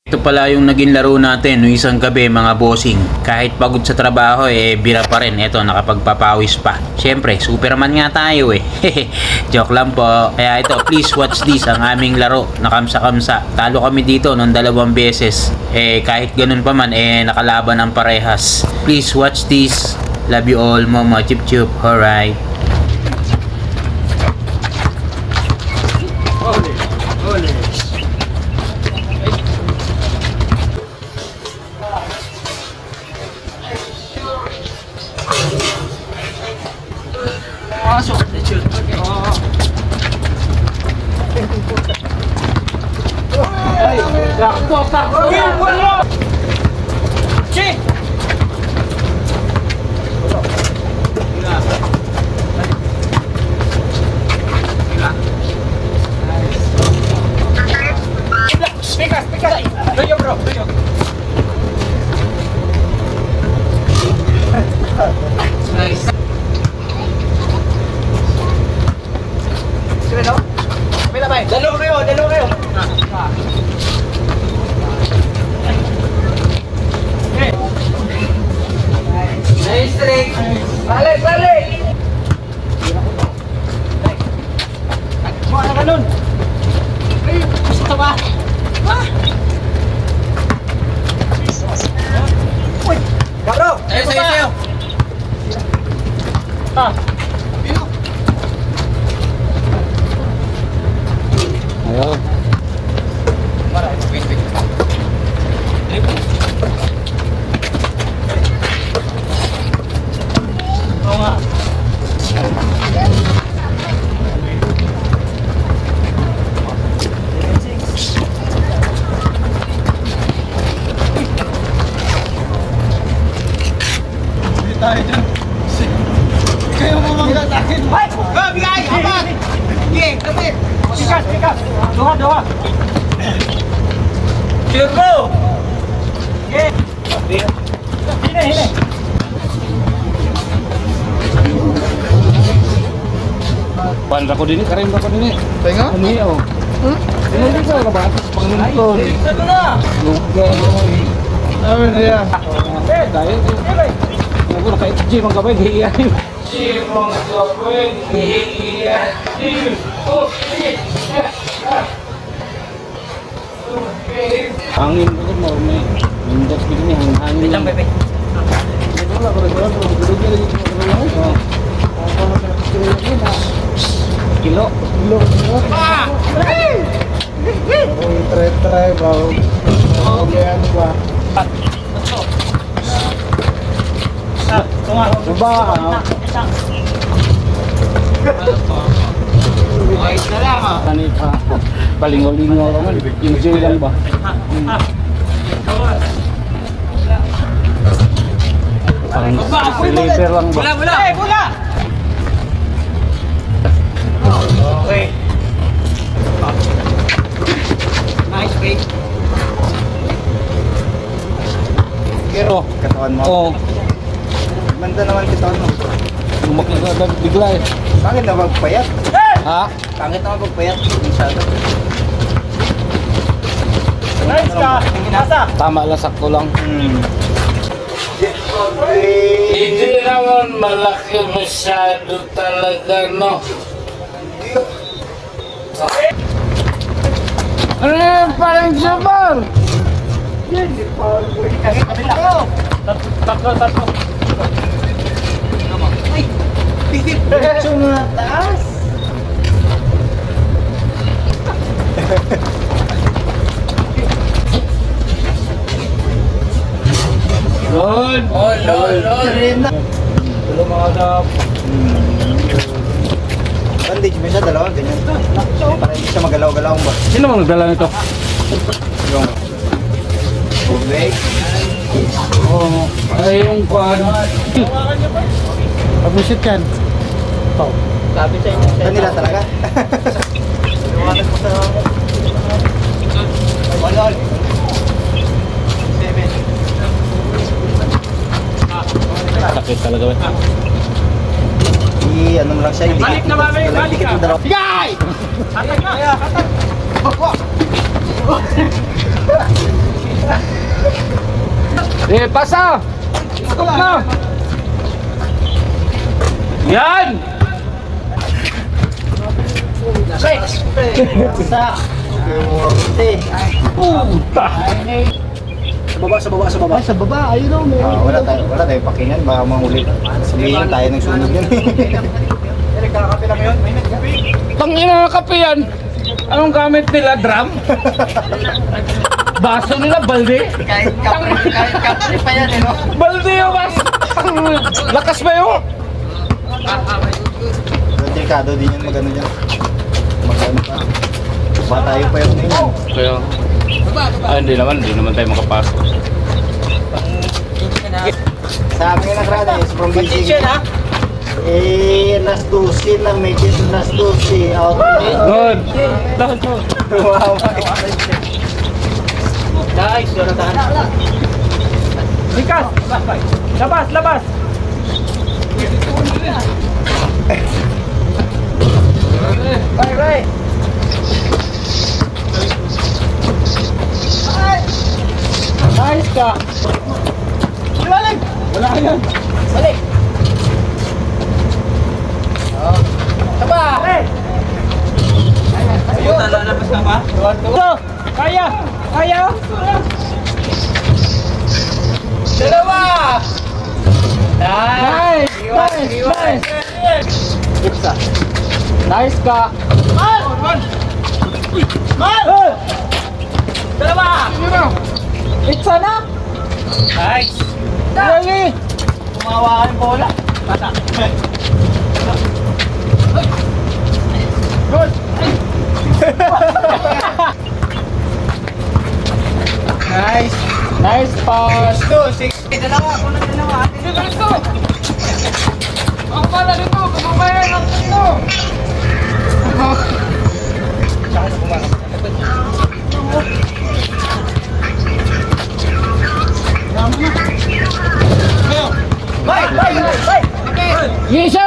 Ito pala yung naging laro natin no isang gabi mga bossing. Kahit pagod sa trabaho bira pa rin. Ito nakapagpapawis pa. Siyempre, Superman nga tayo Joke lang po. Kaya ito, please watch this ang aming laro na kamsa-kamsa. Talo kami dito nung 2 beses. Kahit ganun pa man nakalaban ng parehas. Please watch this. Love you all, Momo Chup Chup. Alright. Pasok. Pikas. Doyo bro, doyo. Nice. Sige no? Pila ba? Dalawa kayo. Okay. Nice trick. Balik. Mo na ganun. Gusto ba? Uy, bro. Sayo. Ayo. Tayo dyan. Kayo mo mga takin. Ay! Bigay! Apat! Sige, kapit! Pikas! Doha! Sirko! Sige! Hine! Pan ko din, karim ko din. Tenga? Ano yun? Ano ka ba? Pangunod. Ito na! Amin niya. Dahil ako naka-gym ang gabay, hihiyahin. Hangin ko mo, may mindas begini, hangin lang. Bebe. Kilo. Ah! Try bau. Okay, ano ba? Diba, ano? Ayos na lang ah. Kanit pa. Palingaw-lingaw naman. Enjoy lang ba? Parang sleeper lang ba? Bula! Okay. Nice bait. Pero, katawan mo. Oo. Manda naman katawan mo. Lumakagad bigla eh. Pangit na magpayat. Ha? Pangit na magpayat. Masyado. Nice ka! Nasa! Tama lang, sakto lang. Hindi naman malaki masyado talaga, no? Ano yan? Parang sabar! Tatlo. Ay! Tigit! Diretso na taas. Lord! Oh, Lord! Dalo mga dap. Bandage mo siya, dalawa, ganyan. Para hindi siya magalaw-galaw ba? Sino mang nagdala nito? Yung tubig. Oo. Ay, yung kwan. Pag-visit yan. Sabi sa inyo. Kanila talaga. Iwanan ko sa... Walol. 7. Sakit talaga ba? Ano mo lang siya, Balik na, mami! Balik dikit ka! yung dalawa. Sigay! Atak na! Atak! Pasa! Stop na! Yan! Sa. Puta! Sa baba. Sa baba, ayun o. Wala tayo pakingan, baka mahuli. Sabihin tayo ng sunog yan. Nagkakape lang yun, may nagkape. Tangina na kape yan! Anong gamit nila? Drum? Baso nila, balde? Kahit kape pa yan, no? Balde yung bas! Lakas ba yun? Delikado din yan, magano dyan. Magano pa. Baka tayo pa yun ngayon. Kaya, hindi naman tayo makapasok. Sa amin ng rada is from Beijing. ha? Last 12 lang, may last 12 out. Good! Wow. Guys, Jonathan. Sikas! Labas! Right. Nice ka! Wala yan! Balik! Taba! Ayun! Lalabas ka ba? Kaya! Dalawa! Nice! Ipsa. Nice ka! Mal! Dalawa! Itsa na! Nice. Lagi! Kumawa ang bola. Bata! Good! Nice. Nice pass! 2, 6. Dalawa. Let's go! Ako pala dito! Kababayan ang dito! Bye. Yisa!